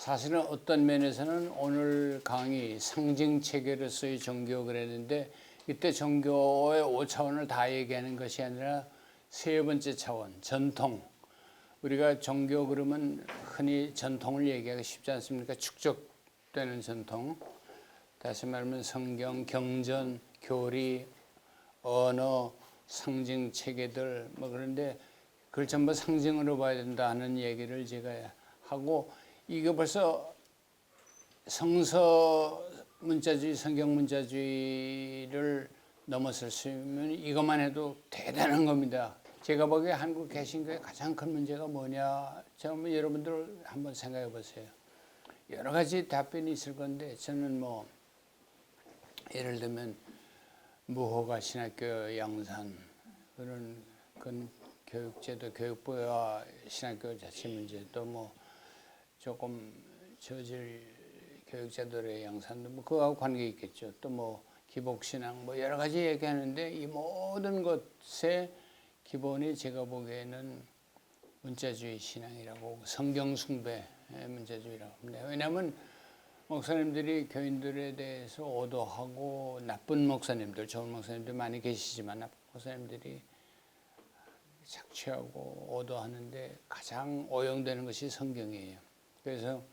사실은 어떤 면에서는 오늘 강의 상징 체계로서의 종교 그랬는데 이때 종교의 5차원을 다 얘기하는 것이 아니라 세 번째 차원, 전통. 우리가 종교 그러면 흔히 전통을 얘기하기 쉽지 않습니까? 축적되는 전통. 다시 말하면 성경, 경전, 교리, 언어, 상징 체계들 뭐 그런데 그걸 전부 상징으로 봐야 된다 하는 얘기를 제가 하고 이거 벌써 성서 문자주의, 성경 문자주의를 넘어설 수 있으면 이것만 해도 대단한 겁니다. 제가 보기에 한국 개신교의 가장 큰 문제가 뭐냐? 여러분들 한번 생각해 보세요. 여러 가지 답변이 있을 건데 저는 뭐 예를 들면 무허가 신학교 양산 그런 교육제도 교육부와 신학교 자체 문제 또 뭐 조금 저질 교육제도의 양산도 뭐 그거하고 관계 있겠죠. 또 뭐 기복신앙 뭐 여러 가지 얘기하는데 이 모든 것의 기본이 제가 보기에는 문자주의 신앙이라고 성경 숭배 문자주의라고 합니다. 왜냐하면 목사님들이 교인들에 대해서 오도하고 나쁜 목사님들, 좋은 목사님들 많이 계시지만 나쁜 목사님들이 착취하고 오도하는데 가장 오용되는 것이 성경이에요. 그래서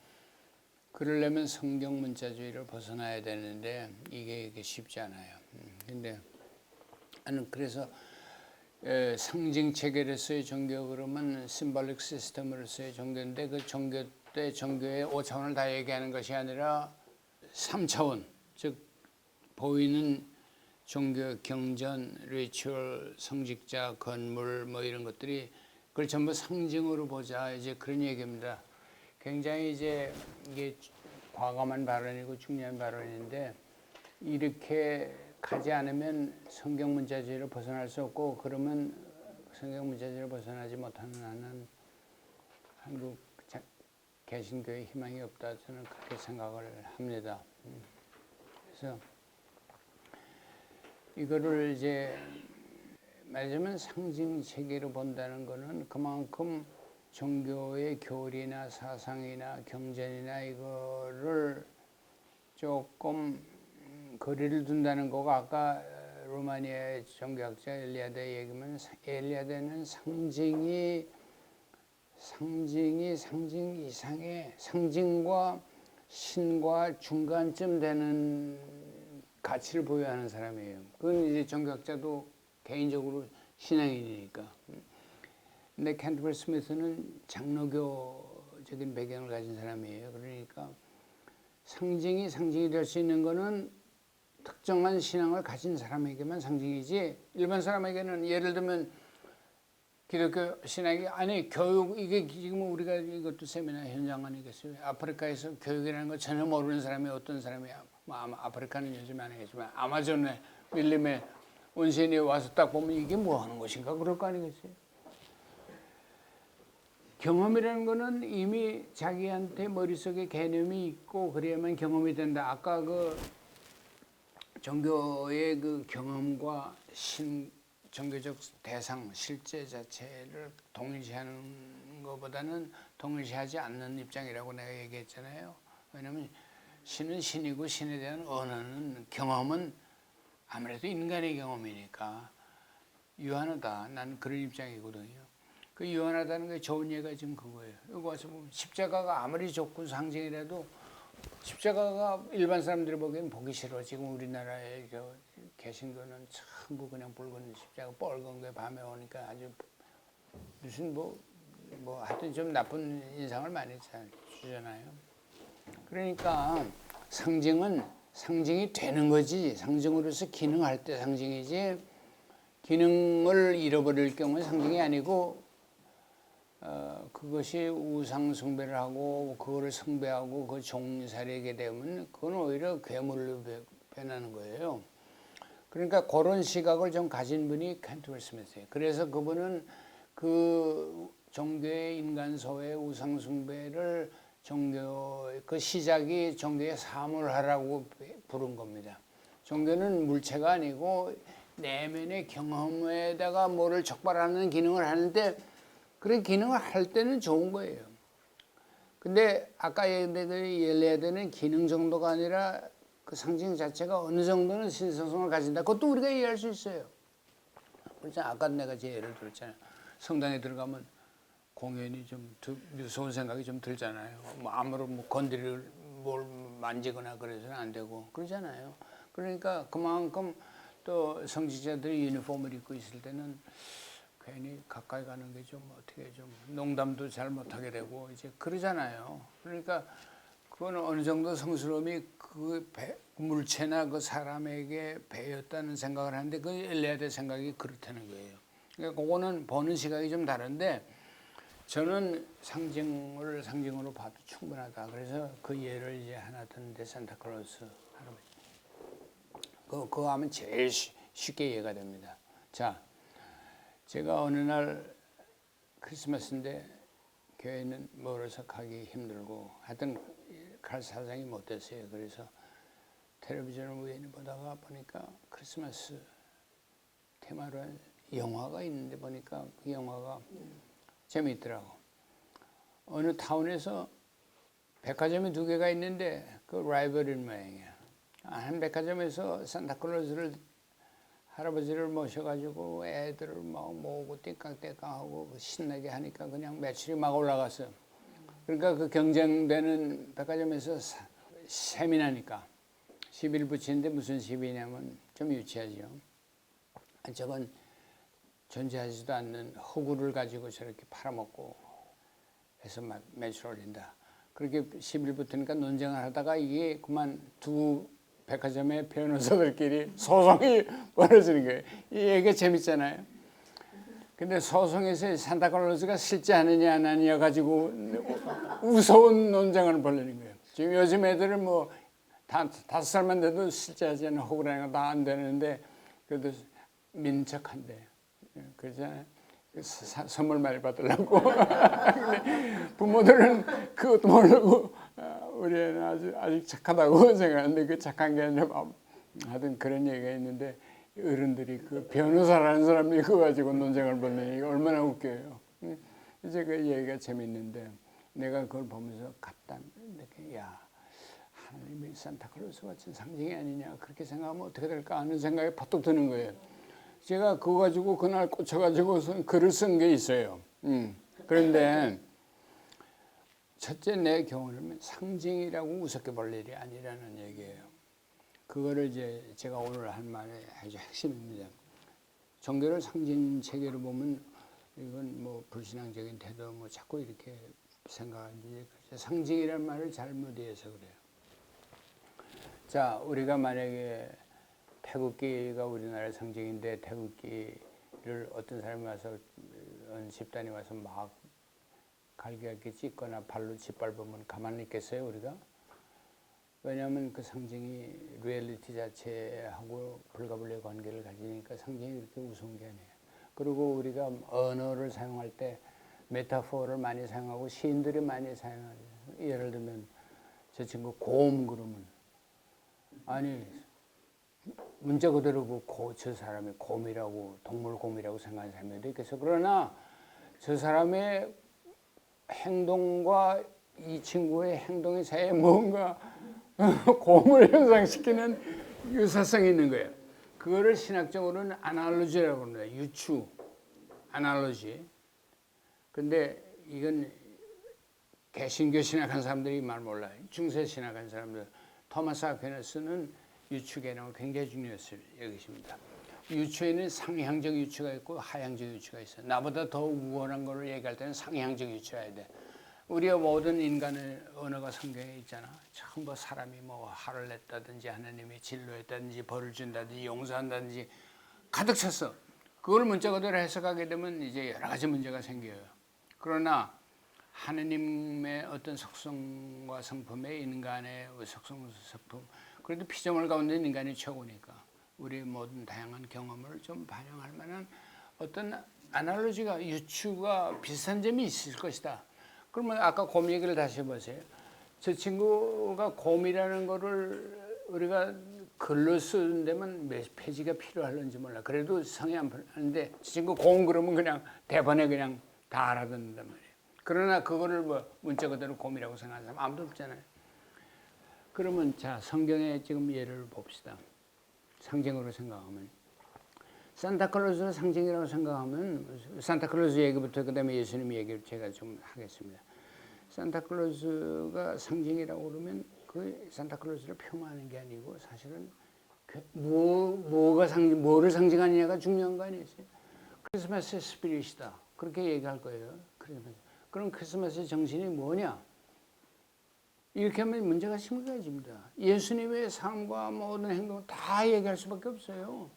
그러려면 성경 문자주의를 벗어나야 되는데 이게 쉽지 않아요. 근데 나는 그래서 상징 체계로서의 종교 그러면 심볼릭 시스템으로서의 종교인데 그 종교 때 종교의 5차원을 다 얘기하는 것이 아니라 3차원 즉 보이는 종교 경전, 리추얼, 성직자, 건물 뭐 이런 것들이 그걸 전부 상징으로 보자 이제 그런 얘기입니다. 굉장히 이제 이게 과감한 발언이고 중요한 발언인데 이렇게 가지 않으면 성경 문자주의를 벗어날 수 없고 그러면 성경 문자주의를 벗어나지 못하는 한은 한국 개신교의 희망이 없다 저는 그렇게 생각을 합니다. 그래서 이거를 이제 말하자면 상징 체계로 본다는 것은 그만큼 종교의 교리나 사상이나 경전이나 이거를 조금 거리를 둔다는 거가 아까 루마니아의 종교학자 엘리아데 얘기면 엘리아데는 상징 이상의 상징과 신과 중간쯤 되는 가치를 보유하는 사람이에요. 그건 이제 종교학자도 개인적으로 신앙인이니까. 근데 캔터버리 스미스는 장로교적인 배경을 가진 사람이에요. 그러니까 상징이 될 수 있는 거는 특정한 신앙을 가진 사람에게만 상징이지 일반 사람에게는 예를 들면 기독교 신학이 아니 교육 이게 지금 우리가 이것도 세미나 현장 아니겠어요? 아프리카에서 교육이라는 걸 전혀 모르는 사람이 어떤 사람이야? 뭐 아프리카는 요즘 아니겠지만 아마존에 밀림에 원시인이 와서 딱 보면 이게 뭐 하는 것인가 그럴 거 아니겠어요? 경험이라는 거는 이미 자기한테 머릿속에 개념이 있고 그래야만 경험이 된다. 아까 그 종교의 그 경험과 종교적 대상, 실제 자체를 동일시하는 것보다는 동일시하지 않는 입장이라고 내가 얘기했잖아요. 왜냐하면 신은 신이고 신에 대한 언어는 경험은 아무래도 인간의 경험이니까 유한하다. 나는 그런 입장이거든요. 그 유한하다는 게 좋은 예가 지금 그거예요. 여기 와서 보면 십자가가 아무리 좋고 상징이라도 십자가가 일반 사람들이 보기엔 보기 싫어. 지금 우리나라에 개신교는 전부 그냥 붉은 십자가 뻘건 게 밤에 오니까 아주 무슨 뭐 하여튼 좀 나쁜 인상을 많이 주잖아요. 그러니까 상징이 되는 거지. 상징으로서 기능할 때 상징이지 기능을 잃어버릴 경우에 상징이 아니고 그것이 우상 숭배를 하고 그거를 숭배하고 그 종살이게 되면 그건 오히려 괴물로 변하는 거예요. 그러니까 그런 시각을 좀 가진 분이 캔터버리 스미스예요. 그래서 그분은 그 종교의 인간소의 우상 숭배를 그 시작이 종교의 사물하라고 부른 겁니다. 종교는 물체가 아니고 내면의 경험에다가 뭐를 촉발하는 기능을 하는데 그런 기능을 할 때는 좋은 거예요. 근데 아까 얘기해야 되는 기능 정도가 아니라 그 상징 자체가 어느 정도는 신성성을 가진다. 그것도 우리가 이해할 수 있어요. 그렇죠. 아까 내가 제 예를 들었잖아요. 성당에 들어가면 공연이 좀 무서운 생각이 좀 들잖아요. 뭐 아무런 뭐 건드릴 뭘 만지거나 그래서는 안 되고 그러잖아요. 그러니까 그만큼 또 성직자들이 유니폼을 입고 있을 때는 괜히 가까이 가는 게 좀 어떻게 좀 농담도 잘 못하게 되고 이제 그러잖아요. 그러니까 그거는 어느 정도 성스러움이 그 물체나 그 사람에게 배였다는 생각을 하는데 그 엘리야의 생각이 그렇다는 거예요. 그러니까 그거는 보는 시각이 좀 다른데 저는 상징을 상징으로 봐도 충분하다. 그래서 그 예를 이제 하나 드는데 산타클로스 할아버지. 그거 하면 제일 쉽게 이해가 됩니다. 자, 제가 어느 날 크리스마스인데 교회는 멀어서 가기 힘들고 하여튼 갈 사정이 못 됐어요. 그래서 텔레비전을 우연히 보다가 보니까 크리스마스 테마로 한 영화가 있는데 보니까 그 영화가 재미있더라고. 어느 타운에서 백화점이 2개가 있는데 그 라이벌인 모양이야. 한 백화점에서 산타클로스를 할아버지를 모셔가지고 애들을 막 모으고 띵깡띵깡하고 신나게 하니까 그냥 매출이 막 올라갔어요. 그러니까 그 경쟁되는 백화점에서 세미나니까 시비를 붙이는데 무슨 시비냐면 좀 유치하죠. 저건 존재하지도 않는 허구를 가지고 저렇게 팔아먹고 해서 매출 올린다. 그렇게 시비를 붙으니까 논쟁을 하다가 이게 그만 두 백화점의 변호사들끼리 소송이 벌어지는 거예요. 이 얘기가 재밌잖아요. 근데 소송에서 산타클로스가 실제 하느냐 안 하느냐 가지고 무서운 논쟁을 벌이는 거예요. 지금 요즘 애들은 뭐 다 5살만 돼도 실제 하지 않는 호구라는 거 다 안 되는데 그래도 믿는 척한대. 그러잖아요. 선물 많이 받으려고. 근데 부모들은 그것도 모르고 우리 애는 아직 착하다고 생각하는데 그 착한 게 아니라 하여튼 그런 얘기가 있는데 어른들이 그 변호사라는 사람이 그거 가지고 논쟁을 벌이니 얼마나 웃겨요. 이제 그 얘기가 재밌는데 내가 그걸 보면서 갔다 이렇게 야 하나님이 산타클로스 같은 상징이 아니냐 그렇게 생각하면 어떻게 될까 하는 생각이 퍼뜩 드는 거예요. 제가 그거 가지고 그날 꽂혀가지고 글을 쓴 게 있어요. 그런데 첫째 내 경우는 상징이라고 우습게 볼 일이 아니라는 얘기예요. 그거를 이제 제가 오늘 한 말의 아주 핵심입니다. 종교를 상징 체계로 보면 이건 뭐 불신앙적인 태도 뭐 자꾸 이렇게 생각하는지 상징이라는 말을 잘못 이해해서 그래요. 자, 우리가 만약에 태극기가 우리나라의 상징인데 태극기를 어떤 사람이 와서 집단이 와서 막 갈기갈기 찢거나 발로 짓밟으면 가만히 있겠어요 우리가? 왜냐하면 그 상징이 리얼리티 자체하고 불가분리의 관계를 가지니까 상징이 그렇게 우스운 게 아니에요. 그리고 우리가 언어를 사용할 때 메타포를 많이 사용하고 시인들이 많이 사용하죠. 예를 들면 저 친구 곰 그러면 아니 문자 그대로 저 사람이 곰이라고 동물 곰이라고 생각하는 사람도 있겠어. 그러나 저 사람의 행동과 이 친구의 행동의 사이에 뭔가 곰을 연상시키는 유사성이 있는 거예요. 그거를 신학적으로는 아날로지라고 합니다. 유추, 아날로지. 근데 이건 개신교 신학한 사람들이 말 몰라요. 중세 신학한 사람들. 토마스 아퀴나스는 유추 개념을 굉장히 중요했어요. 여기십니다. 유추에는 상향적 유추가 있고 하향적 유추가 있어요. 나보다 더 우월한 거를 얘기할 때는 상향적 유추가 해야 돼. 우리가 모든 인간의 언어가 성경에 있잖아. 처음 뭐 사람이 뭐 화를 냈다든지 하나님이 진노했다든지 벌을 준다든지 용서한다든지 가득 찼어. 그걸 문자 그대로 해석하게 되면 이제 여러 가지 문제가 생겨요. 그러나 하나님의 어떤 속성과 성품에 인간의 속성, 성품 그래도 피조물 가운데 인간이 최고니까 우리 모든 다양한 경험을 좀 반영할 만한 어떤 아날로지가 유추가 비슷한 점이 있을 것이다. 그러면 아까 곰 얘기를 다시 해보세요. 저 친구가 곰이라는 거를 우리가 글로 쓰는 데면 몇 페이지가 필요할는지 몰라. 그래도 성의 안 하는데 저 친구 곰 그러면 그냥 대본에 그냥 다 알아듣는단 말이에요. 그러나 그거를 뭐 문자 그대로 곰이라고 생각하는 사람 아무도 없잖아요. 그러면 자, 성경에 지금 예를 봅시다. 상징으로 생각하면 산타클로스를 상징이라고 생각하면 산타클로스 얘기부터 그다음에 예수님 얘기를 제가 좀 하겠습니다. 산타클로스가 상징이라고 그러면 그 산타클로스를 폄하하는 게 아니고 사실은 뭐를 상징하느냐가 중요한 거 아니겠어요? 크리스마스의 스피릿이다. 그렇게 얘기할 거예요. 그럼 크리스마스의 정신이 뭐냐? 이렇게 하면 문제가 심각해집니다. 예수님의 삶과 모든 행동 다 얘기할 수밖에 없어요.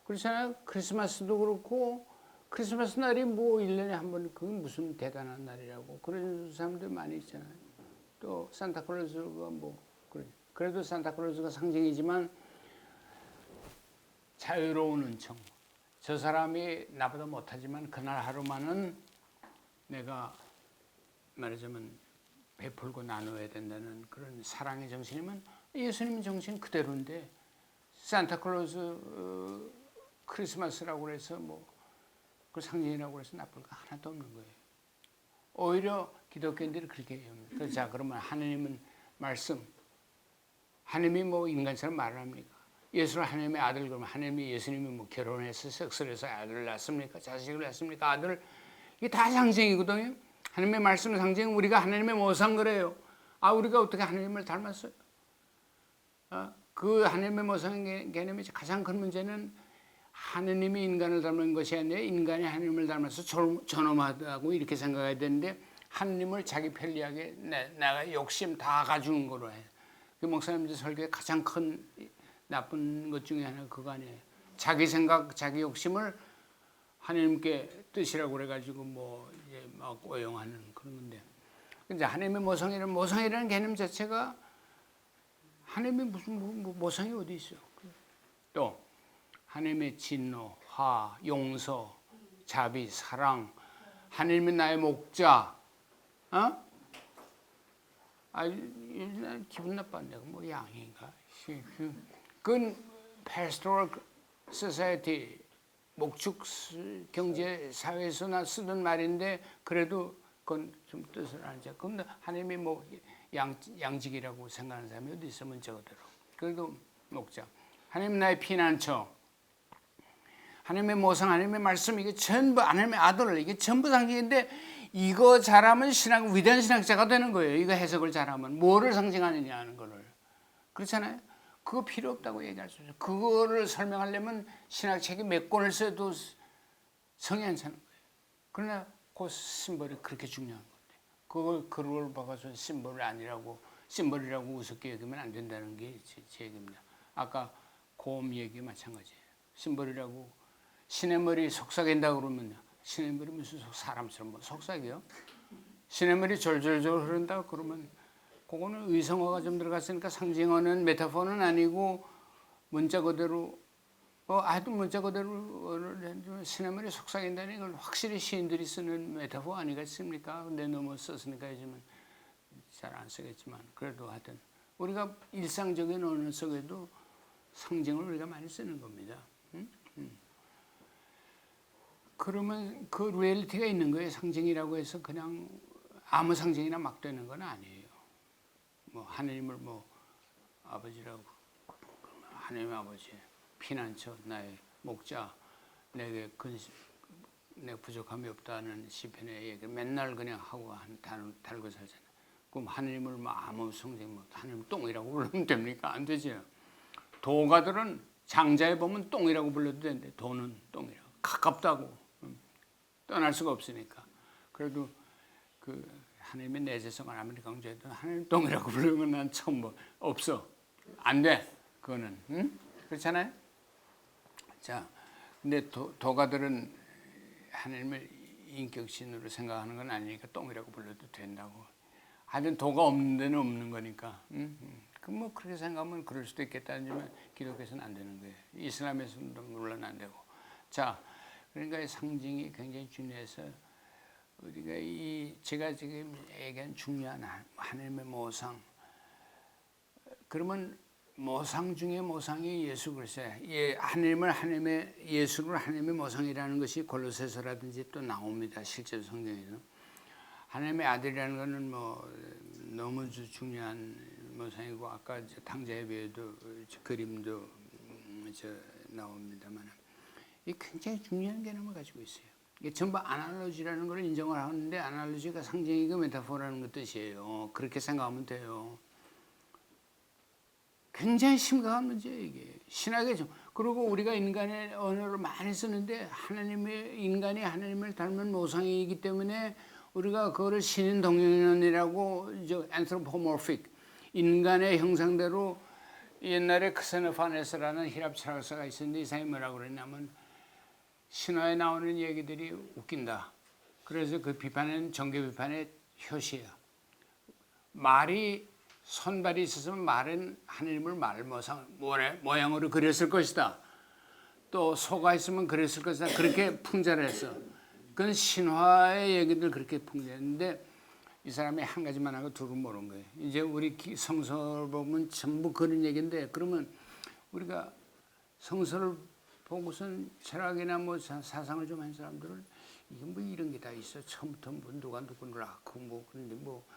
그렇잖아요. 크리스마스도 그렇고 크리스마스 날이 뭐 1년에 한 번 그게 무슨 대단한 날이라고 그런 사람들 많이 있잖아요. 또 산타클로스가 뭐 그래도 산타클로스가 상징이지만 자유로운 은총. 저 사람이 나보다 못하지만 그날 하루만은 내가 말하자면 베풀고 나눠야 된다는 그런 사랑의 정신이면 예수님 정신 그대로인데 산타클로스 크리스마스라고 해서 뭐 그 상징이라고 해서 나쁠 거 하나도 없는 거예요. 오히려 기독교인들이 그렇게 해요. 자, 그러면 하나님은 말씀, 하나님이 뭐 인간처럼 말을 합니까? 예수를 하나님의 아들 그러면 하나님이 예수님이 뭐 결혼해서 섹스를 해서 아들을 낳습니까? 자식을 낳습니까? 아들 이게 다 상징이거든요. 하나님의 말씀 상징은 우리가 하나님의 모상 그래요. 아, 우리가 어떻게 하나님을 닮았어요? 그 하나님의 모상의 개념이 가장 큰 문제는 하느님이 인간을 닮은 것이 아니라 인간이 하느님을 닮아서 존엄하다고 이렇게 생각해야 되는데 하느님을 자기 편리하게 내가 욕심 다 가주는 거로 해. 그 목사님들 설교의 가장 큰 나쁜 것 중에 하나가 그거 아니에요. 자기 생각, 자기 욕심을 하나님께 뜻이라고 그래가지고 뭐 이제 막 오용하는 그런 건데. 이제 하나님의 모상이라는 개념 자체가 하나님의 무슨 모상이 어디 있어? 또 하나님의 진노, 화, 용서, 자비, 사랑, 하나님이 나의 목자, 기분 나빠. 내가 뭐 양인가? 그건 pastoral society, 목축 경제 사회에서나 쓰던 말인데 그래도 그건 좀 뜻을 알죠. 근데 하나님이 뭐 양직이라고 생각하는 사람이 어디 있으면 저거대로. 그래도 목자. 하나님 나의 피난처. 하나님의 모성, 하나님의 말씀, 이게 전부 하나님의 아들, 이게 전부 상징인데 이거 잘하면 위대한 신학자가 되는 거예요. 이거 해석을 잘하면 뭐를 상징하느냐 하는 거를. 그렇잖아요. 그거 필요 없다고 얘기할 수 있어요. 그거를 설명하려면 신학책이 몇 권을 써도 성이 안 차는 거예요. 그러나 그 심벌이 그렇게 중요한 건데 그걸 봐서 심벌이 아니라고 심벌이라고 우습게 여기면 안 된다는 게 제 얘기입니다. 아까 곰 얘기 마찬가지예요. 심벌이라고 시냇물이 속삭인다 그러면 시냇물이 무슨 사람처럼 뭐 속삭여요? 시냇물이 졸졸졸 흐른다 그러면 그거는 의성어가 좀 들어갔으니까 상징어는 메타포는 아니고 문자 그대로 하여튼 문자 그대로 시냇물이 속삭인다는 건 확실히 시인들이 쓰는 메타포 아니겠습니까? 근데 너무 썼으니까 요즘은 잘 안 쓰겠지만 그래도 하여튼 우리가 일상적인 언어 속에도 상징을 우리가 많이 쓰는 겁니다. 그러면 그 리얼리티가 있는 거예요. 상징이라고 해서 그냥 아무 상징이나 막 되는 건 아니에요. 뭐 하나님을 뭐 아버지라고 하나님 아버지 피난처 나의 목자 내게 내 부족함이 없다는 시편의 얘기 맨날 그냥 하고 달고 살잖아요. 그럼 하나님을 뭐 아무 상징 뭐 하나님 똥이라고 부르면 됩니까? 안 되죠. 도가들은 장자에 보면 똥이라고 불러도 되는데 도는 똥이라고 가깝다고 떠날 수가 없으니까. 그래도 그 하나님의 내재성을 아무리 강조해도 하나님 똥이라고 부르는 난 처음 없어. 안 돼. 그거는. 응? 그렇잖아요. 자, 근데 도가들은 하나님을 인격신으로 생각하는 건 아니니까 똥이라고 불러도 된다고. 하여튼 도가 없는 데는 없는 거니까. 그럼 뭐 그렇게 생각하면 그럴 수도 있겠다지만 기독교에서는 안 되는 거예요. 이슬람에서는 물론 안 되고. 자, 그러니까 이 상징이 굉장히 중요해서 우리가 제가 지금 얘기한 중요한 하나님의 모상. 그러면 모상 중에 모상이 예수 그리스도예요. 예수를 하나님의 모상이라는 것이 골로새서라든지 또 나옵니다. 실제로 성경에서. 하나님의 아들이라는 것은 뭐 너무 중요한 모상이고 아까 탕자의 비유도 그림도 나옵니다만 이 굉장히 중요한 개념을 가지고 있어요. 이게 전부 아날로지라는 걸 인정을 하는데 아날로지가 상징이고 메타포라는 것 뜻이에요. 그렇게 생각하면 돼요. 굉장히 심각한 문제예요, 이게. 신학의 그리고 우리가 인간의 언어를 많이 쓰는데 인간이 하나님을 닮은 모상이기 때문에 우리가 그거를 신인 동일론이라고 anthropomorphic 인간의 형상대로 옛날에 크세노파네스라는 히랍 철학자가 있었는데 이 사람이 뭐라고 그랬냐면 신화에 나오는 얘기들이 웃긴다. 그래서 그 비판은 정교 비판의 효시야. 말이 손발이 있었으면 말은 하나님을 모양으로 그렸을 것이다. 또 소가 있으면 그랬을 것이다. 그렇게 풍자를 했어. 그건 신화의 얘기들 그렇게 풍자했는데 이 사람이 한 가지만 하고 둘은 모르는 거예요. 이제 우리 성서를 보면 전부 그런 얘기인데 그러면 우리가 성서를 보고선 철학이나 뭐 사상을 좀 한 사람들은 이게 뭐 이런 게 다 있어. 처음부터 뭐 누가 누구를 낳고 뭐 그런데 뭐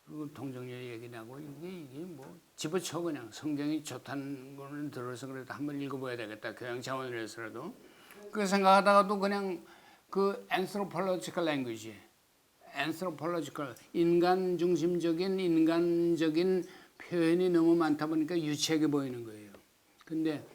그리고 동정녀 얘기 나고 이게 뭐 집어쳐 그냥 성경이 좋다는 거는 들어서 그래도 한번 읽어봐야 되겠다. 교양 차원으로 해서라도. 그 생각하다가도 그냥 그 anthropological language, anthropological 인간 중심적인 인간적인 표현이 너무 많다 보니까 유치하게 보이는 거예요. 근데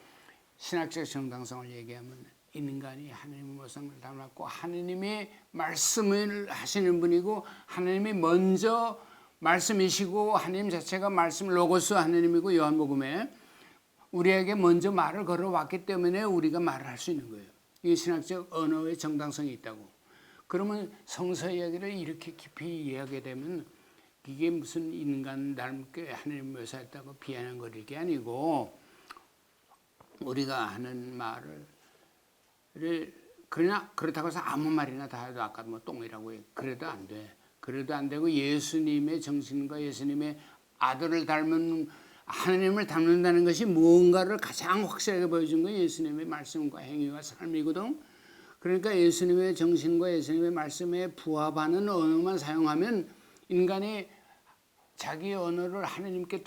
신학적 정당성을 얘기하면 인간이 하나님의 모습을 닮았고 하나님이 말씀을 하시는 분이고 하나님이 먼저 말씀이시고 하나님 자체가 말씀 로고스 하나님이고 요한복음에 우리에게 먼저 말을 걸어왔기 때문에 우리가 말을 할 수 있는 거예요. 이게 신학적 언어의 정당성이 있다고. 그러면 성서 이야기를 이렇게 깊이 이해하게 되면 이게 무슨 인간 닮게 하나님 묘사했다고 비아냥거릴 게 아니고 우리가 하는 말을 그러나 그렇다고 해서 아무 말이나 다 해도 아까 뭐 똥이라고 해. 그래도 안 돼. 그래도 안 되고 예수님의 정신과 예수님의 아들을 닮은 하나님을 닮는다는 것이 무언가를 가장 확실하게 보여준 건 예수님의 말씀과 행위와 삶이거든. 그러니까 예수님의 정신과 예수님의 말씀에 부합하는 언어만 사용하면 인간이 자기 언어를 하나님께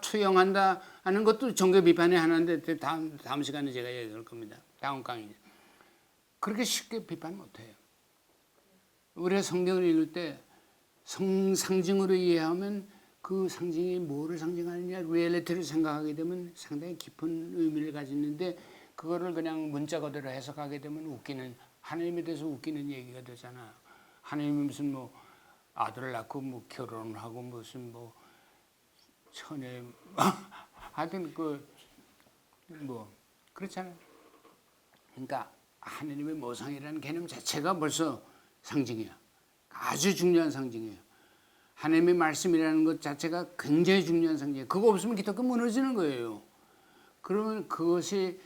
투영한다 하는 것도 종교 비판의 하나인데 다음 시간에 제가 얘기할 겁니다. 다음 강의. 그렇게 쉽게 비판 못해요. 우리가 성경을 읽을 때 상징으로 이해하면 그 상징이 뭐를 상징하느냐 리얼리티를 생각하게 되면 상당히 깊은 의미를 가지는데 그거를 그냥 문자 그대로 해석하게 되면 웃기는 하나님에 대해서 웃기는 얘기가 되잖아. 하나님이 무슨 뭐 아들을 낳고 뭐 결혼을 하고 무슨 뭐 처녀 하여튼 그 뭐 그렇잖아요. 그러니까 하나님의 모상이라는 개념 자체가 벌써 상징이야. 아주 중요한 상징이에요. 하나님의 말씀이라는 것 자체가 굉장히 중요한 상징이에요. 그거 없으면 기독교 무너지는 거예요. 그러면 그것이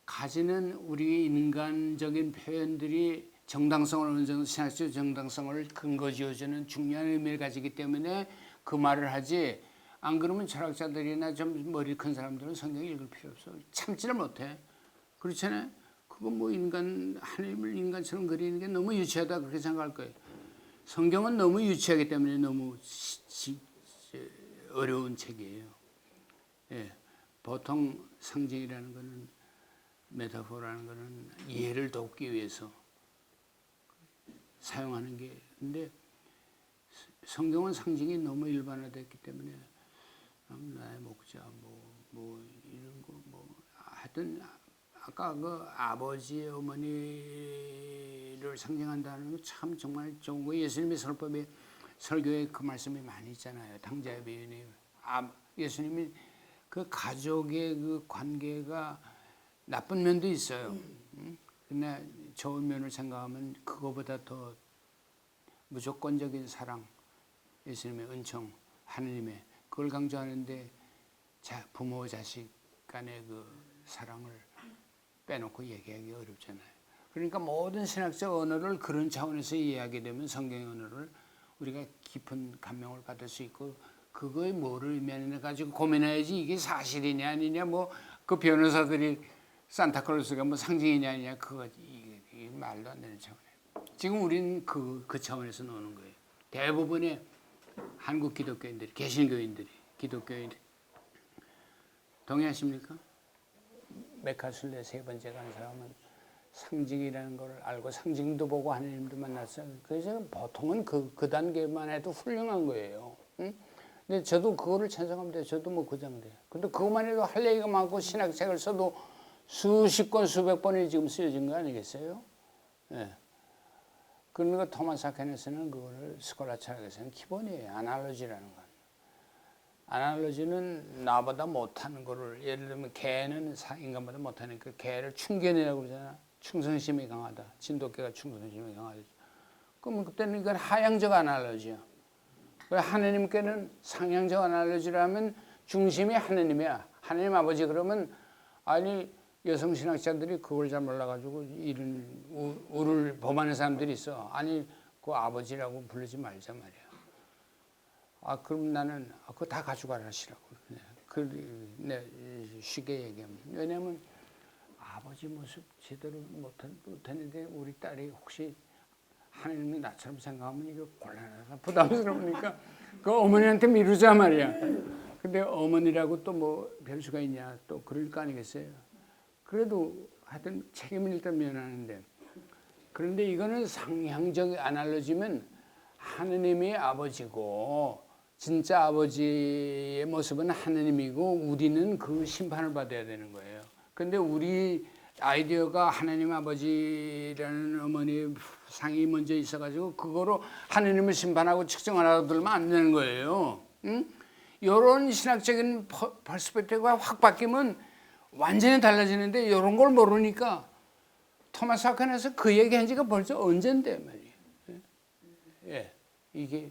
가지는 우리 인간적인 표현들이 정당성을 어느 정도 신학적 정당성을 근거 지어주는 중요한 의미를 가지기 때문에 그 말을 하지 안 그러면 철학자들이나 좀 머리 큰 사람들은 성경 읽을 필요 없어. 참지를 못해. 그렇잖아요. 그거 뭐 하나님을 인간처럼 그리는 게 너무 유치하다 그렇게 생각할 거예요. 성경은 너무 유치하기 때문에 너무 어려운 책이에요. 예. 보통 상징이라는 거는 메타포라는 거는 이해를 돕기 위해서 사용하는 게 근데 성경은 상징이 너무 일반화됐기 때문에 나의 목자 뭐 이런 거 뭐 하여튼 아까 그 아버지 어머니를 상징한다는 거 참 정말 좋은 거 예수님의 설교에 그 말씀이 많이 있잖아요. 탕자의 비유니 예수님이 그 가족의 그 관계가 나쁜 면도 있어요. 근데 좋은 면을 생각하면 그거보다 더 무조건적인 사랑, 예수님의 은총, 하느님의 그걸 강조하는데 부모 자식 간의 그 사랑을 빼놓고 얘기하기 어렵잖아요. 그러니까 모든 신학적 언어를 그런 차원에서 이해하게 되면 성경의 언어를 우리가 깊은 감명을 받을 수 있고 그거에 뭐를 의미하느냐 가지고 고민해야지 이게 사실이냐 아니냐 뭐 그 변호사들이 산타클로스가 뭐 상징이냐 아니냐 그거 이게 말도 안 되는 차원이에요. 지금 우리는 그 차원에서 노는 거예요. 대부분의 한국 기독교인들이, 개신교인들이, 기독교인들이 동의하십니까? 메카순례 세 번째 간 사람은 상징이라는 걸 알고 상징도 보고 하나님도 만났어요. 그래서 보통은 그 단계만 해도 훌륭한 거예요. 응? 근데 저도 그거를 찬성하면 돼요. 저도 뭐 그 정도예요. 근데 그것만 해도 할 얘기가 많고 신학책을 써도 수십 권, 수백 번이 지금 쓰여진 거 아니겠어요? 예. 그러니까 토마스 아퀴나스는 그거를 스콜라 철학에서는 기본이에요. 아날로지라는 건. 아날로지는 나보다 못하는 거를, 예를 들면 개는 인간보다 못하니까 개를 충견이라고 그러잖아. 충성심이 강하다. 진돗개가 충성심이 강하다. 그러면 그때는 이건 하향적 아날로지야. 하느님께는 상향적 아날로지라면 중심이 하느님이야. 하느님 아버지 그러면 아니 여성 신학자들이 그걸 잘 몰라가지고 이런 우를 범하는 사람들이 있어. 아니 그 아버지라고 부르지 말자 말이야. 아 그럼 나는 그거 다 가져가라시라고. 네, 쉽게 얘기하면 왜냐하면 아버지 모습 제대로 못했는데 우리 딸이 혹시 하나님이 나처럼 생각하면 이거 곤란하다 부담스러우니까 그 어머니한테 미루자 말이야. 근데 어머니라고 또 뭐 별수가 있냐 또 그럴 거 아니겠어요. 그래도 하여튼 책임을 일단 면하는데 그런데 이거는 상향적 아날로지면 하느님이 아버지고 진짜 아버지의 모습은 하느님이고 우리는 그 심판을 받아야 되는 거예요. 근데 우리 아이디어가 하나님 아버지라는 어머니의 상이 먼저 있어가지고 그거로 하느님을 심판하고 측정하라고 들면 안 되는 거예요. 응? 이런 신학적인 퍼스펙티브가 확 바뀌면 완전히 달라지는데 이런 걸 모르니까 토마스 아퀴나스 그 얘기한 지가 벌써 언젠데 말이에요. 예, 이게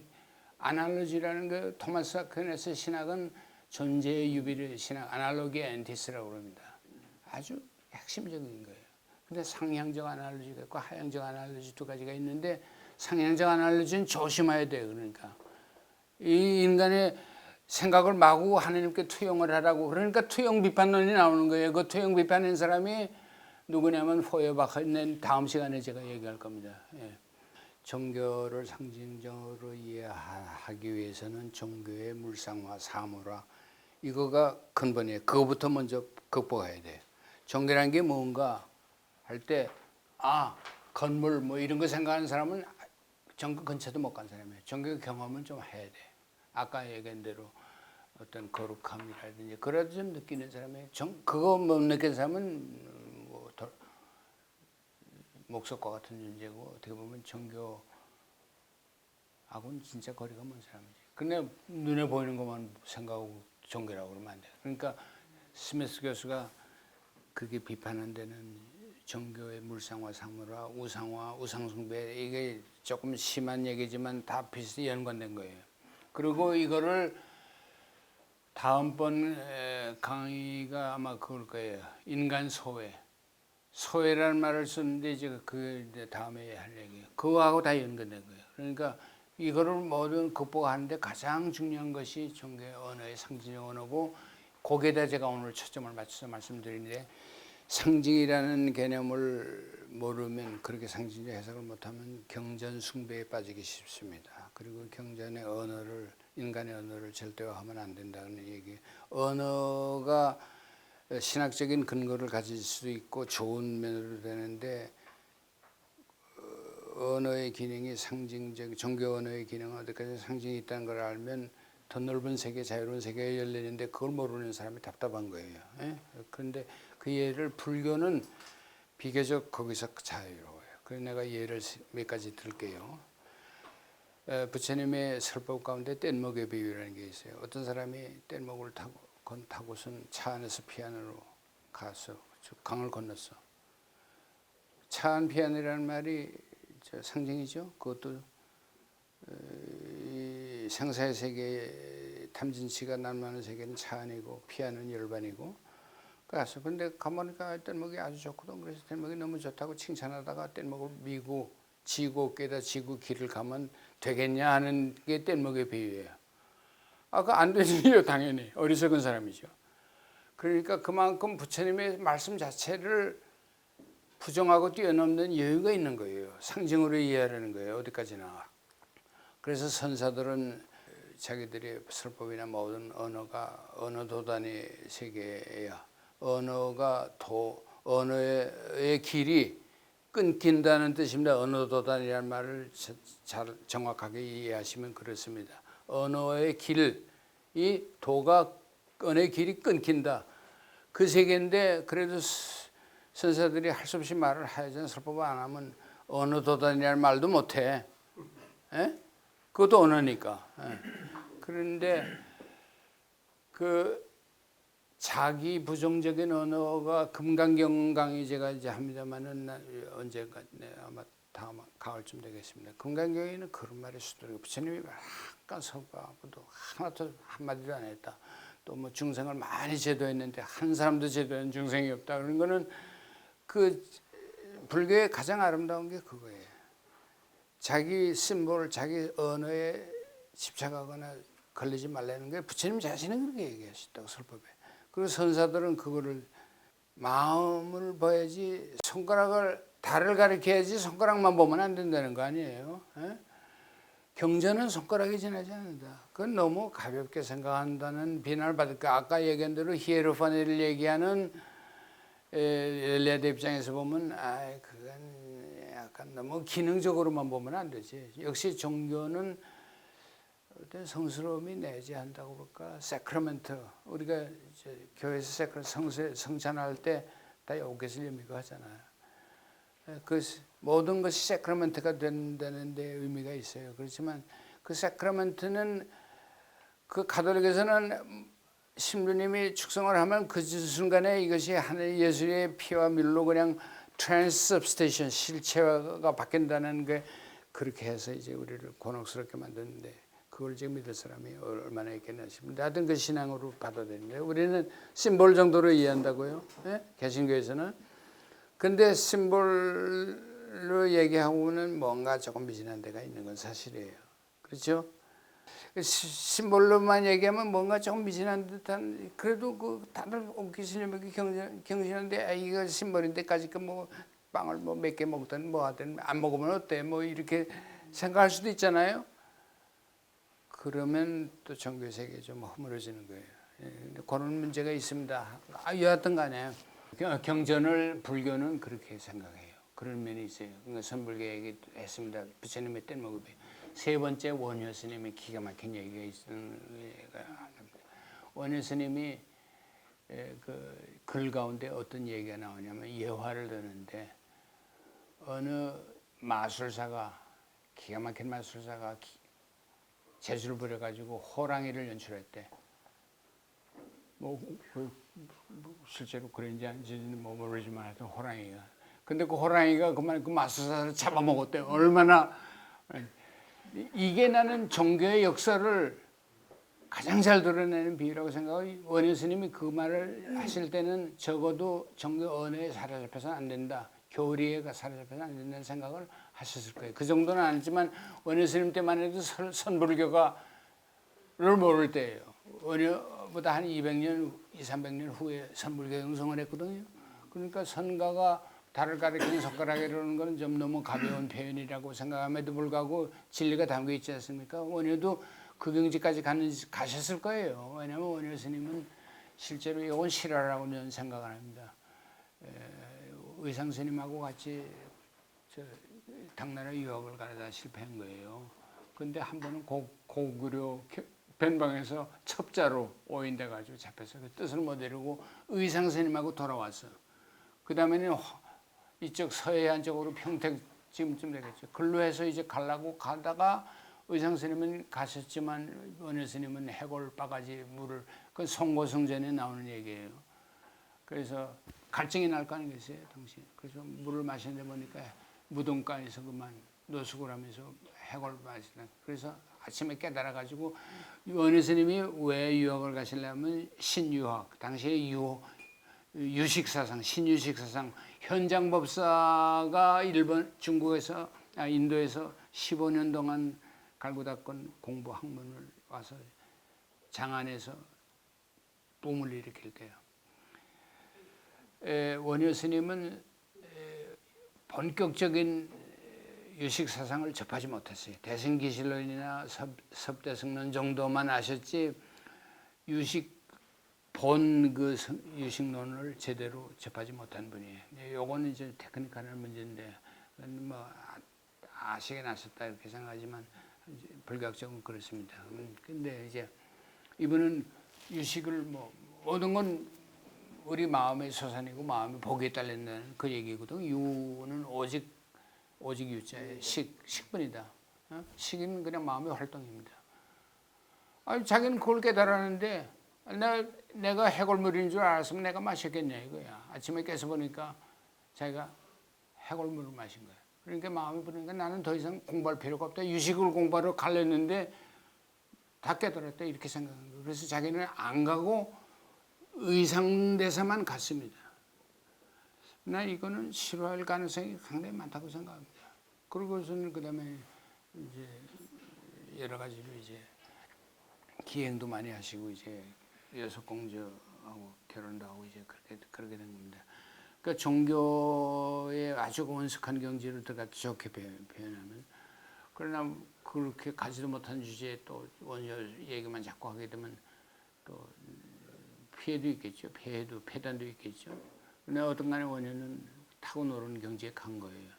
아날로지라는 그 토마스 아퀴나스 신학은 존재의 유비를 신학, 아날로기 엔티스라고 합니다. 아주 핵심적인 거예요. 근데 상향적 아날로지가 있고 하향적 아날로지 두 가지가 있는데 상향적 아날로지는 조심해야 돼요. 그러니까 이 인간의 생각을 마구 하나님께 투영을 하라고 그러니까 투영 비판론이 나오는 거예요. 그 투영 비판한 사람이 누구냐면 포여박는 다음 시간에 제가 얘기할 겁니다. 예. 종교를 상징적으로 이해하기 위해서는 종교의 물상화, 사물화 이거가 근본이에요. 그거부터 먼저 극복해야 돼요. 종교라는 게 뭔가 할 때 건물 뭐 이런 거 생각하는 사람은 종교 근처도 못 간 사람이에요. 종교 경험은 좀 해야 돼. 아까 얘기한 대로 어떤 거룩함이라든지 그래도 좀 느끼는 사람이에요. 그거 못 느끼는 사람은 뭐 목석과 같은 존재고 어떻게 보면 종교하고는 진짜 거리가 먼 사람이지. 근데 눈에 보이는 것만 생각하고 종교라고 그러면 안 돼. 그러니까 스미스 교수가 그게 비판한 데는 종교의 물상화, 상물화, 우상화, 우상숭배 이게 조금 심한 얘기지만 다 비슷히 연관된 거예요. 그리고 이거를 다음번 강의가 아마 그럴 거예요. 인간 소외. 소외라는 말을 쓰는데 이제 그 다음에 할 얘기예요. 그거하고 다 연관된 거예요. 그러니까 이거를 모든 극복하는데 가장 중요한 것이 종교의 언어의 상징적 언어고 거기에다 제가 오늘 초점을 맞춰서 말씀드리는데 상징이라는 개념을 모르면 그렇게 상징적 해석을 못하면 경전 숭배에 빠지기 쉽습니다. 그리고 경전의 언어를 인간의 언어를 절대화하면 안 된다는 얘기. 언어가 신학적인 근거를 가질 수도 있고 좋은 면으로 되는데 언어의 기능이 상징적, 종교 언어의 기능은 어디까지 상징이 있다는 걸 알면 더 넓은 세계, 자유로운 세계가 열리는데 그걸 모르는 사람이 답답한 거예요. 예? 그런데 그 예를 불교는 비교적 거기서 자유로워요. 그래서 내가 예를 몇 가지 들게요. 부처님의 설법 가운데 뗏목의 비유라는 게 있어요. 어떤 사람이 뗏목을 타고선 차 안에서 피안으로 가서 강을 건넜어. 차 안 피안이라는 말이 상징이죠. 그것도 이 생사의 세계 탐진치가 난무하는 세계는 차 안이고 피안은 열반이고 가서 근데 가보니까 뗏목이 아주 좋거든. 그래서 뗏목이 너무 좋다고 칭찬하다가 뗏목을 미고 지고 깨다 지고 길을 가면 되겠냐 하는 게 뗏목의 비유예요. 그 안 되지요. 당연히 어리석은 사람이죠. 그러니까 그만큼 부처님의 말씀 자체를 부정하고 뛰어넘는 여유가 있는 거예요. 상징으로 이해하려는 거예요. 어디까지나. 그래서 선사들은 자기들의 설법이나 모든 언어가 언어 도단의 세계야. 언어의 길이 끊긴다는 뜻입니다. 언어 도단이라는 말을 잘 정확하게 이해하시면 그렇습니다. 언어의 길, 이 도가 언어의 길이 끊긴다. 그 세계인데 그래도 선사들이 할 수 없이 말을 하여전 설법을 안 하면 언어 도단이라는 말도 못해. 에? 그것도 언어니까. 에. 그런데 그 자기 부정적인 언어가 금강경강이 제가 이제 합니다만은 언젠가 아마 다음 가을쯤 되겠습니다. 금강경에는 그런 말이 수두룩 부처님이 약간 서가고도 하나도 한마디도 안 했다. 또 뭐 중생을 많이 제도했는데 한 사람도 제도한 중생이 없다. 그런 거는 그 불교의 가장 아름다운 게 그거예요. 자기 심볼, 자기 언어에 집착하거나 걸리지 말라는 게 부처님 자신은 그렇게 얘기하셨다고 설법에. 그리고 선사들은 그거를 마음을 봐야지 손가락을 달을 가리켜야지 손가락만 보면 안 된다는 거 아니에요. 에? 경전은 손가락이 지나지 않는다. 그건 너무 가볍게 생각한다는 비난을 받을까. 아까 얘기한 대로 히에로파니를 얘기하는 엘리야드 입장에서 보면 그건 약간 너무 기능적으로만 보면 안 되지. 역시 종교는 어떤 성스러움이 내재한다고 볼까. 세크라멘트, 우리가 이제 교회에서 성찬할 때 다 요게슬리미고 하잖아요. 그 모든 것이 세크라멘트가 된다는 데 의미가 있어요. 그렇지만 그 세크라멘트는 그 가톨릭에서는 신부님이 축성을 하면 그 순간에 이것이 하늘 예수의 피와 밀로 그냥 트랜스सब스테이션 실체가 바뀐다는 게 그렇게 해서 이제 우리를 곤혹스럽게 만드는데 그걸 지금 믿을 사람이 얼마나 있겠나 싶은데 하여튼 그 신앙으로 받아들이는데 우리는 심볼 정도로 이해한다고요. 네? 개신교에서는. 근데 심볼로 얘기하고는 뭔가 조금 미진한 데가 있는 건 사실이에요. 그렇죠? 심볼로만 얘기하면 뭔가 조금 미진한 듯한 그래도 그 다들 옥기슬림에게 경신하는데 이거 심볼인데까지 그 뭐 빵을 뭐 몇 개 먹든 뭐 하든 안 먹으면 어때 뭐 이렇게 생각할 수도 있잖아요. 그러면 또 종교 세계 좀 허물어지는 거예요. 그런 문제가 있습니다. 여하튼 간에 경전을 불교는 그렇게 생각해요. 그런 면이 있어요. 그러니까 선불교 얘기했습니다. 부처님의 뗏목을 세 번째 원효 스님이 기가 막힌 얘기가 있는 원효 스님이 그 글 가운데 어떤 얘기가 나오냐면 예화를 드는데 어느 마술사가 기가 막힌 마술사가 재주를 부려가지고 호랑이를 연출했대. 실제로 그런지 아닌지는 모르지만 하여튼 호랑이가. 근데 그 호랑이가 그 마술사를 잡아먹었대. 얼마나 이게 나는 종교의 역사를 가장 잘 드러내는 비유라고 생각하고 원효 스님이 그 말을 하실 때는 적어도 종교 언어에 사로잡혀서는 안 된다. 교리에 사로잡혀서는 안 된다는 생각을 하셨을 거예요. 그 정도는 아니지만 원효 스님 때만 해도 선불교가를 모를 때예요. 원효보다 한 200년, 300년 후에 선불교 형성을 했거든요. 그러니까 선가가 달을 가리키는 손가락이라는 건 좀 너무 가벼운 표현이라고 생각함에도 불구하고 진리가 담겨 있지 않습니까? 원효도 그 경지까지 가셨을 거예요. 왜냐하면 원효 스님은 실제로 이건 실화라고 저는 생각을 합니다. 의상 스님하고 같이 당나라 유학을 가려다 실패한 거예요. 근데 한 번은 고구려 변방에서 첩자로 오인돼가지고 잡혀서 그 뜻을 못 이루고 의상 스님하고 돌아왔어. 그 다음에는 이쪽 서해안 쪽으로 평택 지금쯤 되겠죠. 글로 해서 이제 가려고 가다가 의상 스님은 가셨지만 원효 스님은 해골 바가지 물을 그 송고성전에 나오는 얘기예요. 그래서 갈증이 날 거 아니겠어요, 당신. 그래서 물을 마시는데 보니까 무덤가에서 그만 노숙을 하면서 해골 마시다. 그래서 아침에 깨달아가지고 원효 스님이 왜 유학을 가시려면 신유학, 당시에 유식사상, 신유식사상 현장법사가 인도에서 15년 동안 갈고 닦은 공부 학문을 와서 장안에서 붐을 일으킬 때요. 원효 스님은 본격적인 유식 사상을 접하지 못했어요. 대승기실론이나 섭대승론 정도만 아셨지 유식 본 그 유식론을 제대로 접하지 못한 분이에요. 요거는 이제 테크니컬한 문제인데 뭐 아시긴 아셨다 이렇게 생각하지만 불교학적으로 그렇습니다. 근데 이제 이분은 유식을 뭐 모든 건 우리 마음의 소산이고 마음의 복에 딸린다는 그 얘기거든. 유는 오직 유자에 식분이다. 식은 그냥 마음의 활동입니다. 아니 자기는 그걸 깨달았는데 내가 해골물인 줄 알았으면 내가 마셨겠냐 이거야. 아침에 깨서 보니까 자기가 해골물을 마신 거야. 그러니까 마음이 부르니까 나는 더 이상 공부할 필요가 없다. 유식을 공부하러 가려는데 다 깨달았다 이렇게 생각한 거예요. 그래서 자기는 안 가고 의상대사만 갔습니다. 나 이거는 싫어할 가능성이 상당히 많다고 생각합니다. 그러고서는 그다음에 이제 여러 가지로 이제 기행도 많이 하시고 이제 여섯 공주하고 결혼도 하고 이제 그렇게 된 겁니다. 그러니까 종교에 아주 원숙한 경지를 들어가 좋게 표현하면 그러나 그렇게 가지도 못한 주제에 또 원효 얘기만 자꾸 하게 되면 또 피해도 있겠죠. 폐단도 있겠죠. 근데 어떤 간에 원효는 타고 노는 경지에 간 거예요.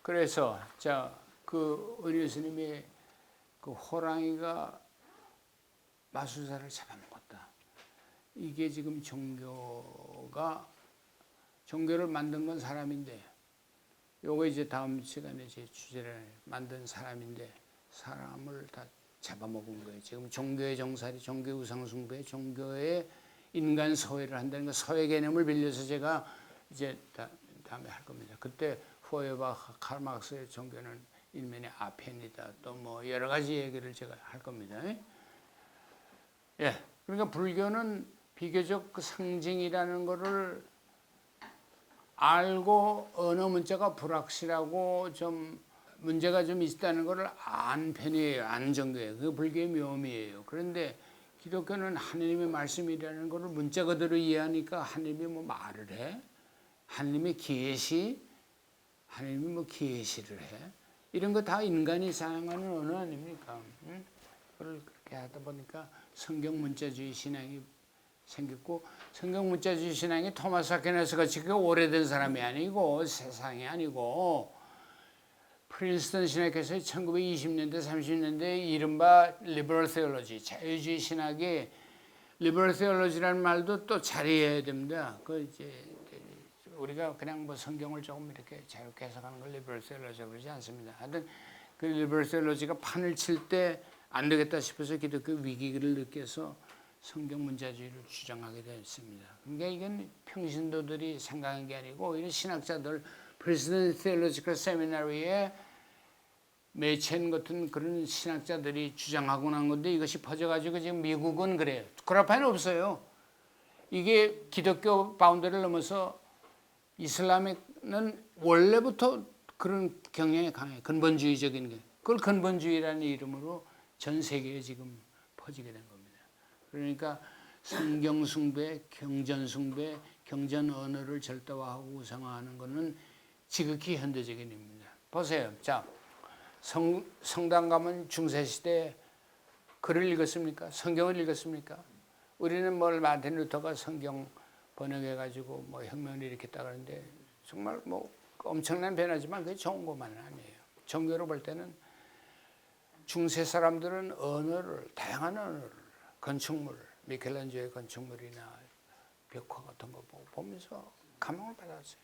그래서 그 은효 스님이 그 호랑이가 마술사를 잡아먹었다. 이게 지금 종교를 만든 건 사람인데 요거 이제 다음 시간에 제 주제를 만든 사람인데 사람을 다 잡아먹은 거예요. 지금 종교의 정살이 종교 우상숭배, 종교의 인간 서해를 한다는 거 서해 개념을 빌려서 제가 이제 다음에 할 겁니다. 그때 후에바 칼막스의 종교는 일면의 아펜이다. 또 뭐 여러 가지 얘기를 제가 할 겁니다. 예, 그러니까 불교는 비교적 그 상징이라는 거를 알고 어느 문자가 불확실하고 좀 문제가 좀 있다는 것을 안 편이에요. 안 정교해요. 그게 불교의 묘미예요. 그런데 기독교는 하느님의 말씀이라는 것을 문자 그대로 이해하니까 하느님이 뭐 말을 해? 하느님의 계시? 하느님이 뭐 계시를 해? 이런 거 다 인간이 사용하는 언어 아닙니까? 그걸 그렇게 하다 보니까 성경 문자주의 신앙이 생겼고 성경 문자주의 신앙이 토마스 아퀴나스 같이 그 오래된 사람이 아니고 세상이 아니고 프린스턴 신학교에서 1920년대 30년대 이른바 리버럴 테올로지 자유주의 신학이 리버럴 테올로지라는 말도 또 자리해야 됩니다. 그 이제 우리가 그냥 뭐 성경을 조금 이렇게 자유롭게 해석하는 걸 리버럴 테올로지라고 그러지 않습니다. 하여튼 그 리버럴 테올로지가 판을 칠 때 안 되겠다 싶어서 기독교 위기를 느껴서 성경 문자주의를 주장하게 됐습니다. 그러니까 이건 평신도들이 생각한 게 아니고 이런 신학자들 프레시던트 테올로지컬 세미나리에 매첸 같은 그런 신학자들이 주장하고 난 건데 이것이 퍼져가지고 지금 미국은 그래요. 구라파는 없어요. 이게 기독교 바운더리를 넘어서 이슬람은 원래부터 그런 경향이 강해요. 근본주의적인 게. 그걸 근본주의라는 이름으로 전 세계에 지금 퍼지게 된 겁니다. 그러니까 성경 숭배, 경전 숭배, 경전 언어를 절대화하고 우상화하는 것은 지극히 현대적인 일입니다. 보세요. 자, 성당 가면 중세시대에 글을 읽었습니까? 성경을 읽었습니까? 우리는 마틴 루터가 성경 번역해가지고 뭐 혁명을 일으켰다 그러는데 정말 뭐 엄청난 변화지만 그게 좋은 것만은 아니에요. 종교로 볼 때는 중세 사람들은 언어를 다양한 언어를 건축물, 미켈란젤로의 건축물이나 벽화 같은 거 보면서 감명을 받았어요.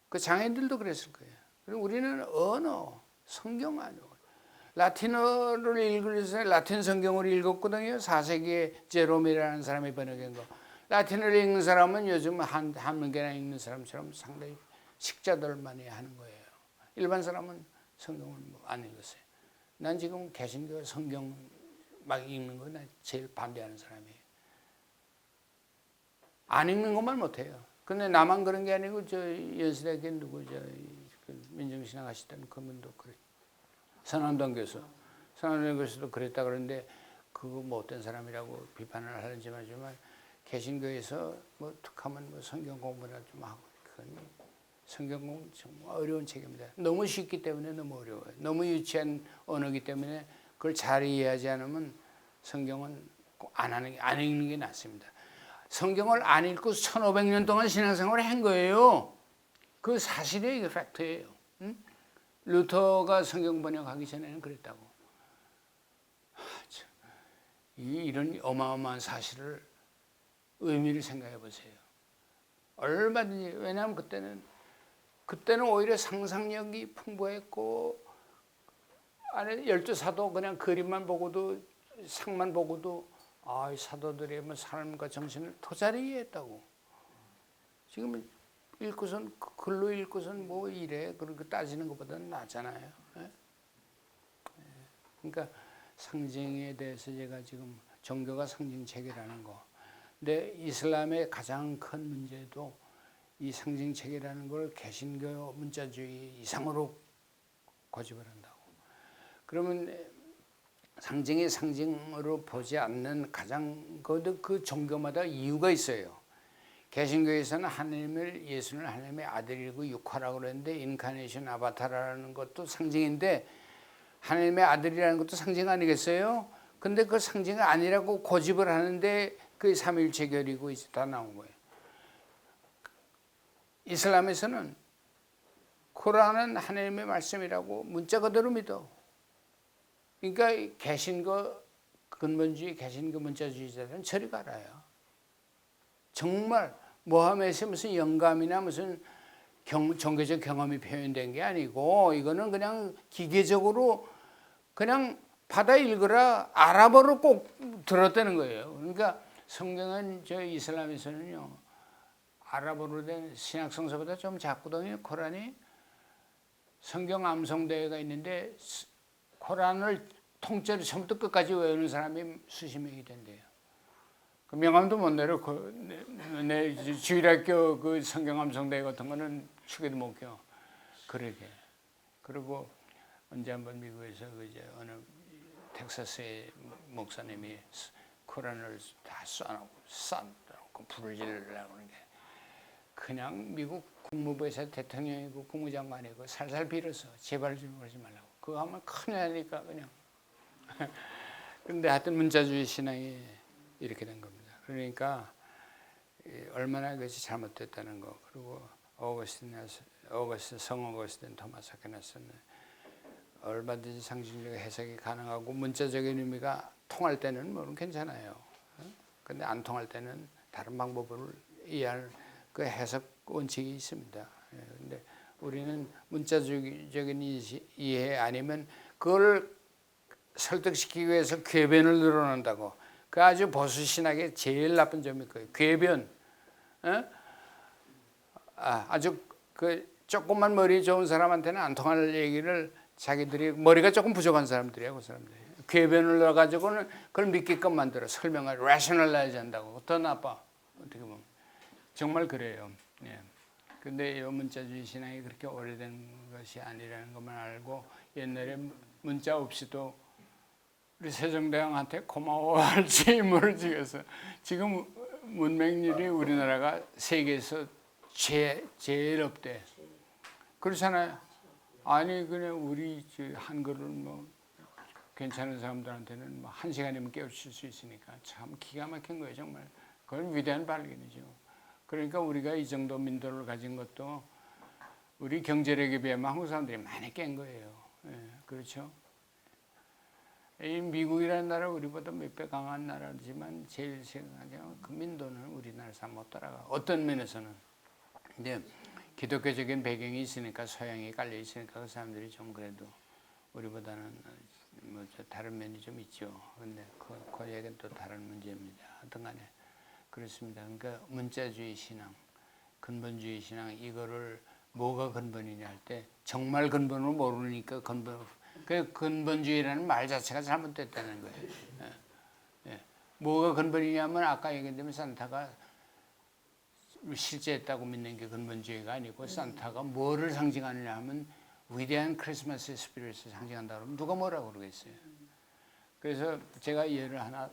그 장애인들도 그랬을 거예요. 그리고 우리는 언어, 성경 아니고 라틴어를 읽으면서 라틴 성경을 읽었거든요. 4세기에 제롬이라는 사람이 번역한 거. 라틴어를 읽는 사람은 요즘 한문계나 읽는 사람처럼 상당히 식자들만이 하는 거예요. 일반 사람은 성경을 안 읽었어요. 난 지금 개신교 성경 막 읽는 거 난 제일 반대하는 사람이에요. 안 읽는 것만 못해요. 근데 나만 그런 게 아니고 저 연세대학교 누구 민정신학 하시던 그분도 그래. 선암동 교수도 그랬다 그러는데 그거 못된 사람이라고 비판을 하는지만 개신교에서 뭐 툭하면 뭐 성경 공부나 좀 하고 그건 성경 공부 정말 어려운 책입니다. 너무 쉽기 때문에 너무 어려워요. 너무 유치한 언어이기 때문에 그걸 잘 이해하지 않으면 성경은 안 읽는 게 낫습니다. 성경을 안 읽고 1500년 동안 신앙생활을 한 거예요. 그 사실이에요. 이게 팩트예요. 응? 루터가 성경 번역하기 전에는 그랬다고. 이런 어마어마한 사실을 의미를 생각해 보세요. 얼마든지. 왜냐하면 그때는 오히려 상상력이 풍부했고, 안에 12사도 그냥 그림만 보고도 상만 보고도 이 사도들의 뭐 삶과 정신을 더 잘 이해했다고. 지금 읽고선 글로 읽고선 뭐 이래 그렇게 따지는 것보다는 낫잖아요. 그러니까 상징에 대해서 제가 지금 종교가 상징체계라는 거. 근데 이슬람의 가장 큰 문제도 이 상징체계라는 걸 개신교 문자주의 이상으로 고집을 한다고. 그러면 상징이 상징으로 보지 않는 가장 그 종교마다 이유가 있어요. 개신교에서는 하나님을 예수는 하나님의 아들이고 육화라고 그랬는데 인카네이션 아바타라는 것도 상징인데 하나님의 아들이라는 것도 상징 아니겠어요? 근데 그 상징이 아니라고 고집을 하는데 그 삼위일체결이고 다 나온 거예요. 이슬람에서는 코란은 하나님의 말씀이라고 문자 그대로 믿어. 그러니까 개신교 근본주의, 개신교 문자주의자들은 저리 가라요. 정말 모함에서 무슨 영감이나 무슨 종교적 경험이 표현된 게 아니고 이거는 그냥 기계적으로 그냥 받아 읽으라 아랍어로 꼭 들었다는 거예요. 그러니까 성경은 저 이슬람에서는요 아랍어로 된 신약 성서보다 좀 작거든요. 코란이 성경 암송대회가 있는데 코란을 통째로 처음부터 끝까지 외우는 사람이 수십 명이 된대요. 그 명함도 못 내려. 내 주일학교 그 성경 암송대회 같은 거는 축에도 못 껴. 그러게. 그리고 언제 한번 미국에서 이제 어느 텍사스의 목사님이 코란을 다 쏴놓고 불을 지르려고 하는 게 그냥 미국 국무부에서 대통령이고 국무장관이고 살살 빌어서 제발 좀 그러지 말라고. 그거 하면 큰일 나니까 그냥. 근데 하여튼 문자주의 신앙이 이렇게 된 겁니다. 그러니까 얼마나 그것이 잘못됐다는 거. 그리고 성 어거스틴 토마스 아퀴나스는 얼마든지 상징적 해석이 가능하고 문자적인 의미가 통할 때는 뭐 괜찮아요. 근데 안 통할 때는 다른 방법을 이해할 그 해석 원칙이 있습니다. 근데 우리는 문자적인 이해 아니면 그걸 설득시키기 위해서 궤변을 늘어난다고. 그 아주 보수 신학의 제일 나쁜 점이 그거예요. 궤변. 아주 그 조금만 머리 좋은 사람한테는 안 통할 얘기를 자기들이 머리가 조금 부족한 사람들이에요. 그 사람들이. 궤변을 넣어가지고는 그걸 믿게끔 만들어 설명을 rationalize 한다고. 더 나빠. 어떻게 보면. 정말 그래요. 예. 근데 이 문자주의 신앙이 그렇게 오래된 것이 아니라는 것만 알고 옛날에 문자 없이도 우리 세종대왕한테 고마워할 책임을 지어서 지금 문맹률이 우리나라가 세계에서 제일 없대. 그렇잖아요. 아니 그냥 우리 한글을 뭐 괜찮은 사람들한테는 뭐 1시간이면 깨우칠 수 있으니까 참 기가 막힌 거예요 정말. 그건 위대한 발견이죠. 그러니까 우리가 이 정도 민도를 가진 것도 우리 경제력에 비하면 한국 사람들이 많이 깬 거예요. 예, 그렇죠? 이 미국이라는 나라 우리보다 몇 배 강한 나라지만 제일 생각하면 그 민도는 우리나라 사람 못 따라가. 어떤 면에서는. 근데 기독교적인 배경이 있으니까 소양이 깔려 있으니까 그 사람들이 좀 그래도 우리보다는 뭐 다른 면이 좀 있죠. 근데 그 얘기는 또 다른 문제입니다. 하여튼간에 그렇습니다. 그러니까 문자주의 신앙, 근본주의 신앙 이거를 뭐가 근본이냐 할 때 정말 근본을 모르니까 그 근본주의라는 말 자체가 잘못됐다는 거예요. 예. 예. 뭐가 근본이냐면 아까 얘기했던 산타가 실제했다고 믿는 게 근본주의가 아니고 산타가 뭐를 상징하느냐 하면 위대한 크리스마스 스피릿을 상징한다 그러면 누가 뭐라고 그러겠어요. 그래서 제가 예를 하나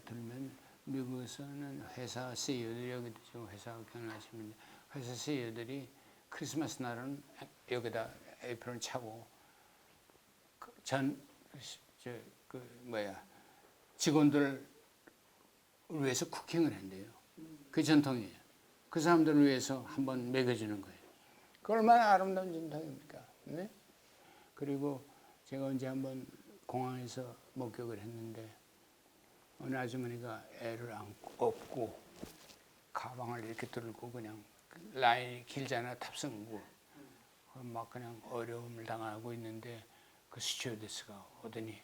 들면 미국에서는 회사 CEO들이 여기도 지금 회사 경영하시는 회사 CEO들이 크리스마스 날은 여기다 에이프런 차고 직원들을 위해서 쿠킹을 한대요. 그 전통이에요. 그 사람들을 위해서 한번 먹여주는 거예요. 그 얼마나 아름다운 전통입니까? 네? 그리고 제가 언제 한번 공항에서 목격을 했는데 어느 아주머니가 애를 업고 가방을 이렇게 들고 그냥 라인이 길잖아 탑승구 막 그냥 어려움을 당하고 있는데 그 스튜어디스가 오더니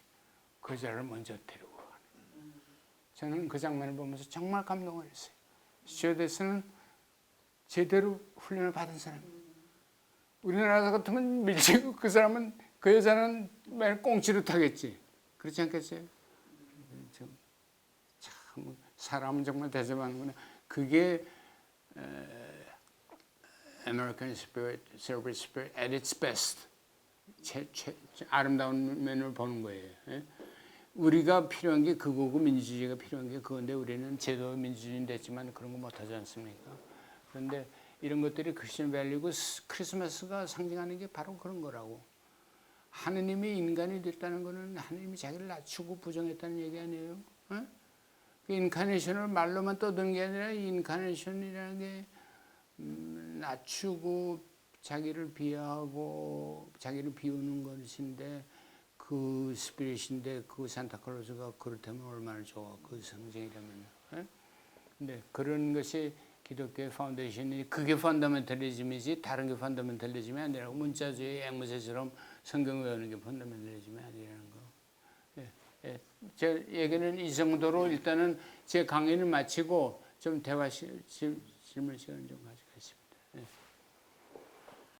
그 여자를 먼저 데리고 가는. 저는 그 장면을 보면서 정말 감동을 했어요. 스튜어디스는 제대로 훈련을 받은 사람. 우리나라 같으면 밀치고 그 사람은 그 여자는 매일 꽁치로 타겠지. 그렇지 않겠어요? 참 사람은 정말 대접하는구나. 그게 American Spirit, Service Spirit at its best. 아름다운 면을 보는 거예요. 예? 우리가 필요한 게 그거고 민주주의가 필요한 게 그건데 우리는 제도 민주주의는 됐지만 그런 거 못하지 않습니까? 그런데 이런 것들이 크리스천 밸류고 크리스마스가 상징하는 게 바로 그런 거라고. 하느님이 인간이 됐다는 거는 하느님이 자기를 낮추고 부정했다는 얘기 아니에요? 어? 그 인카네이션을 말로만 떠드는 게 아니라 인카네이션이라는 게 낮추고 자기를 비하하고 자기를 비우는 것인데 그 스피릿인데 그 산타클로스가 그렇다면 얼마나 좋아. 그 상징이라면. 근데 그런 것이 기독교의 파운데이션이 그게 펀더멘털리즘이지 다른 게 펀더멘털리즘이 아니라고. 문자주의 앵무새처럼 성경 외우는 게 펀더멘털리즘이 아니라는 거. 제 얘기는 이 정도로 일단은 제 강의를 마치고 좀 대화 질문 시간 좀 가져.